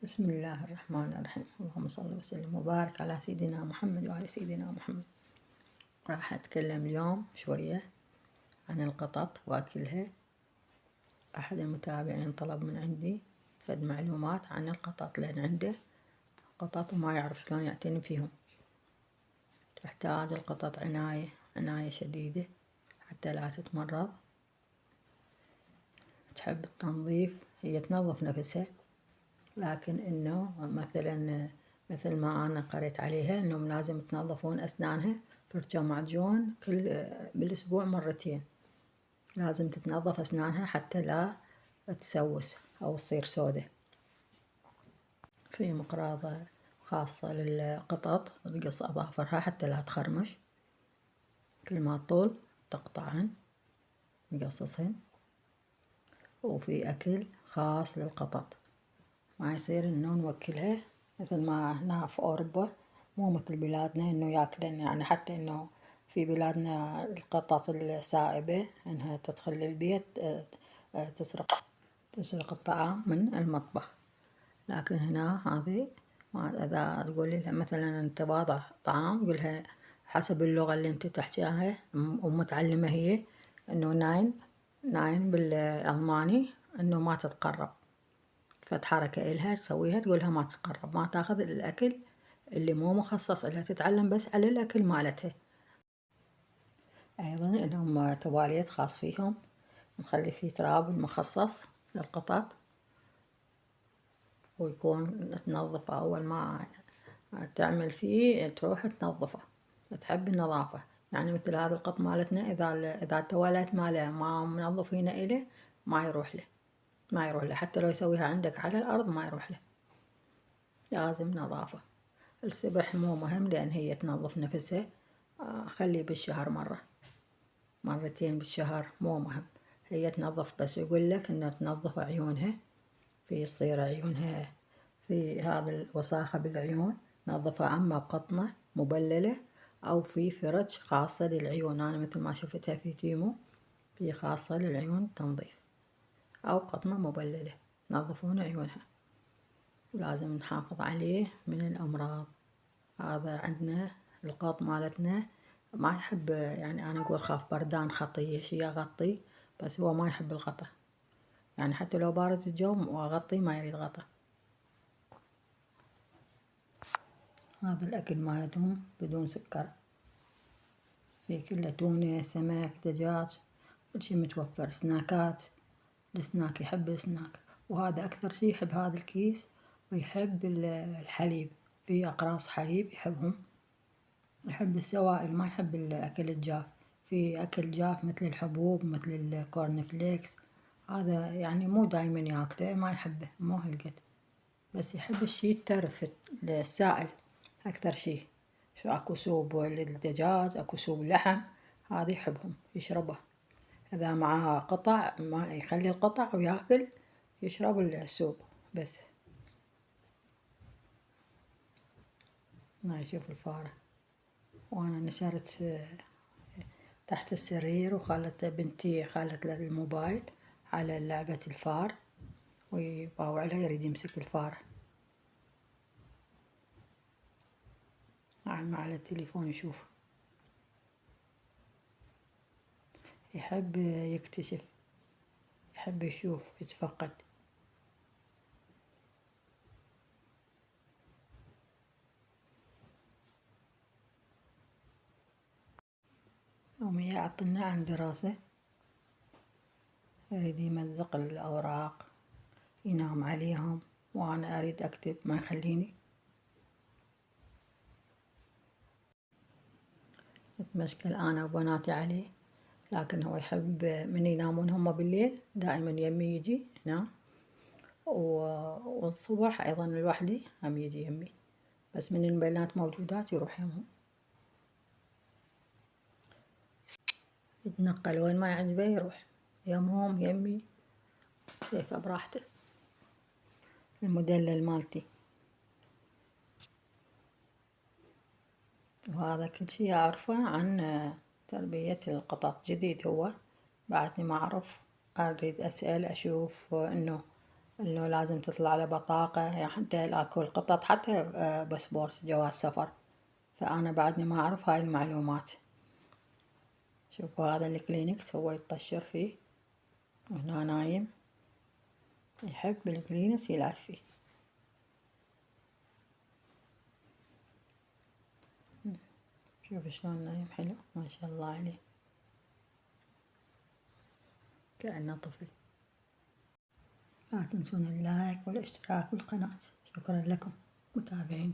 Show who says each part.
Speaker 1: بسم الله الرحمن الرحيم. اللهم صل وسلم وبارك على سيدنا محمد وعلى سيدنا محمد. راح أتكلم اليوم شوية عن القطط وأكلها. أحد المتابعين طلب من عندي فد معلومات عن القطط، لأن عنده قطط وما يعرف شلون يعتني فيهم. تحتاج القطط عناية شديدة حتى لا تتمرض. تحب التنظيف، هي تنظف نفسها، لكن إنه مثل ما أنا قريت عليها إنهم لازم تنظفون أسنانها فرشة معجون بالأسبوع مرتين. لازم تتنظف أسنانها حتى لا تسوس أو تصير سودة. في مقراضة خاصة للقطط تقص أظافرها حتى لا تخرمش، كل ما طول تقطعهن نقصصهن. وفي أكل خاص للقطط، ما يصير إنه نوكلها مثل ما هنا في أوروبا، مو مثل بلادنا إنه ياكلن. يعني حتى إنه في بلادنا القطط السائبة إنها تدخل البيت تسرق الطعام من المطبخ. لكن هنا هذه إذا تقول لها مثلا أنت واضع طعام، قولها حسب اللغة اللي أنت تحكيها ومتعلمة هي، إنه ناين بالألماني، إنه ما تتقرب. فد حركة إلها تسويها تقولها ما تتقرب، ما تاخذ الأكل اللي مو مخصص إلها، تتعلم بس على الأكل مالتها. أيضا إنهم تواليت خاص فيهم، نخلي فيه تراب مخصص للقطط، ويكون تنظفه أول ما تعمل فيه تروح تنظفه. تحب النظافة، يعني مثل هذا القط مالتنا إذا التواليت ماله ما منظفينه إله ما يروح له حتى لو يسويها عندك على الأرض ما يروح له. لازم نظافة. السبح مو مهم لأن هي تنظف نفسها، خلي بالشهر مرتين بالشهر مو مهم. هي تنظف بس يقول لك إنه تنظف عيونها، في يصير عيونها في هذا الوساخة بالعيون، نظفها أما بقطنة مبللة أو في فرش خاصة للعيون. أنا مثل ما شفتها في تيمو، في خاصة للعيون تنظيف، أو قطنة مبللة نظفون عيونها. لازم نحافظ عليه من الأمراض. هذا عندنا القط مالتنا ما يحب، يعني أنا أقول خاف بردان خطية شي أغطي، بس هو ما يحب الغطا. يعني حتى لو بارد الجو وأغطي ما يريد غطا. هذا الأكل مالتهم بدون سكر، في كله تونة سمك دجاج كل شي متوفر. سناكات، السناك يحب السناك، وهذا أكثر شي يحب هذا الكيس. ويحب الحليب، في أقراص حليب يحبهم. يحب السوائل، ما يحب الأكل الجاف. في أكل جاف مثل الحبوب مثل الكورن فليكس، هذا يعني مو دايما ياكله، ما يحبه مو هالقد، بس يحب الشي الترف السائل أكثر شي. شو أكو سوب للدجاج، أكو سوب لحم، هذا يحبهم يشربه. إذا معاه قطع ما يخلي القطع وياكل، يشرب السوب بس. هاي يشوف الفارة، وأنا نشرت تحت السرير، وخلت بنتي خلت له الموبايل على لعبة الفار، ويباوع له يريد يمسك الفار. على التليفون يشوف، يحب يكتشف، يحب يشوف يتفقد. يوميا يعطلنا عن دراسة، يريد يمزق الأوراق ينام عليهم، وأنا أريد أكتب ما يخليني. نتمشكل أنا وبناتي عليه، لكن هو يحب من ينامون هم بالليل دائما يمي يجي ينام، والصبح أيضا لوحدي هم يجي يمي، بس من البنات موجودات يروح يمهم. يتنقل وين ما يعجبه يروح يمهم يمي كيفه براحته. المدلل مالتي، وهذا كل شي أعرفه عن تربية القطط. جديد هو، بعدني ما أعرف، أريد أسأل أشوف إنه إنه لازم تطلع له بطاقة، يعني حتى اكو القطط حتى باسبورت جواز سفر، فأنا بعدني ما أعرف هاي المعلومات. شوفوا هذا الكلينكس هو يطشر فيه، وهنا نايم يحب الكلينكس يلعب فيه. شوف شلون نايم حلو ما شاء الله عليه، كأنه طفل. لا تنسون اللايك والاشتراك بالقناة. شكرا لكم متابعيني.